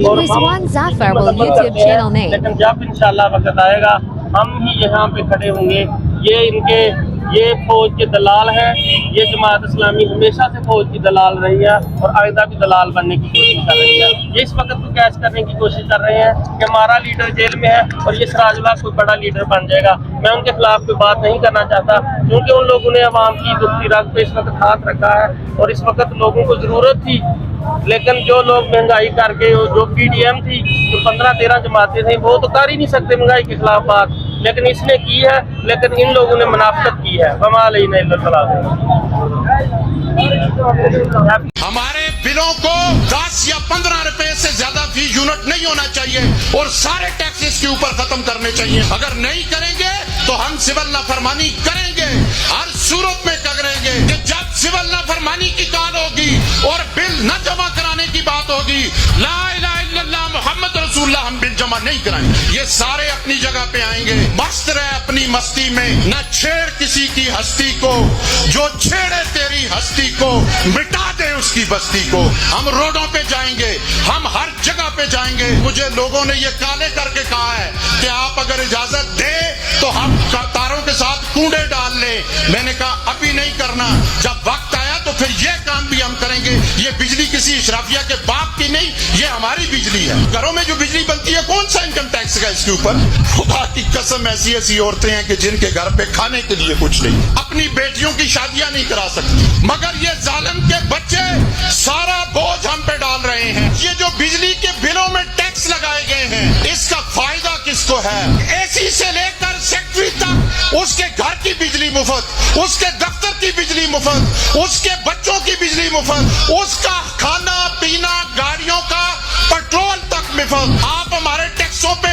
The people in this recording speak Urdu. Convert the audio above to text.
Rizwan Zafar will YouTube channel name. لیکن جب انشاءاللہ وقت آئے گا ہم ہی یہاں پہ کھڑے ہوں گے. یہ فوج کے دلال ہیں. یہ جماعت اسلامی ہمیشہ سے فوج کی دلال رہی ہے اور آئندہ بھی دلال بننے کی کوشش کر رہی ہے. یہ اس وقت کو کیش کرنے کی کوشش کر رہے ہیں کہ ہمارا لیڈر جیل میں ہے اور یہ سراج اللہ کوئی بڑا لیڈر بن جائے گا. میں ان کے خلاف کوئی بات نہیں کرنا چاہتا کیونکہ ان لوگوں نے عوام کی دکھتی رگ پہ اس وقت ہاتھ رکھا ہے اور اس وقت لوگوں کو ضرورت تھی. لیکن جو لوگ مہنگائی کر کے جو پی ڈی ایم تھی جو 15-13 جماعتیں تھیں وہ تو کر ہی نہیں سکتے مہنگائی کے خلاف بات, لیکن اس نے کی ہے. لیکن ان لوگوں نے منافقت کی ہے. وما علینا الا البلاغ. ہمارے بلوں کو 10 یا 15 روپے سے زیادہ فی یونٹ نہیں ہونا چاہیے اور سارے ٹیکسز کے اوپر ختم کرنے چاہیے. اگر نہیں کریں گے تو ہم سول نافرمانی کریں گے. ہر صورت میں کریں گے کہ جب سول نافرمانی کی کال ہوگی اور بل نہ جمع کرانے کی بات ہوگی, لا الہ الا اللہ محمد رسول اللہ, ہم بل جمع نہیں کرائیں. یہ سارے اپنی جگہ پہ آئیں گے. مست رہے اپنی مستی میں, نہ چھیڑ کسی کی ہستی کو. جو چھیڑے تیری ہستی کو مٹا دے اس کی بستی کو. ہم روڈوں پہ جائیں گے, ہم ہر جگہ پہ جائیں گے. مجھے لوگوں نے یہ کالے کر کے کہا ہے کہ آپ اگر اجازت دے تو ہم تاروں کے ساتھ کنڈے ڈال لیں. میں نے کہا ابھی نہیں کرنا, جب وقت آیا تو پھر یہ کام بھی ہم کریں گے. یہ بجلی کسی اشرافیہ کے باپ کی نہیں, یہ ہماری بجلی ہے. گھروں میں جو بجلی بنتی ہے کون سا انکم ٹیکس کا اس کے اوپر؟ خدا کی قسم ایسی ایسی عورتیں ہیں کہ جن کے گھر پہ کھانے کے لیے کچھ نہیں, اپنی بیٹیوں کی شادیاں نہیں کرا سکتی, مگر یہ ظالم کے بچے سارا بوجھ ہم پہ ڈال رہے ہیں. یہ جو بجلی کے بلوں میں ٹیکس لگائے گئے ہیں اس کا فائدہ کس کو ہے؟ اے سی سے لے کر سیکٹری تک اس کے گھر کی بجلی مفت, اس کے دفتر کی بجلی مفت, اس کے بچوں کی بجلی مفت, اس کا کھانا پینا گاڑیوں کا پیٹرول تک مفت. آپ ہمارے ٹیکسوں پہ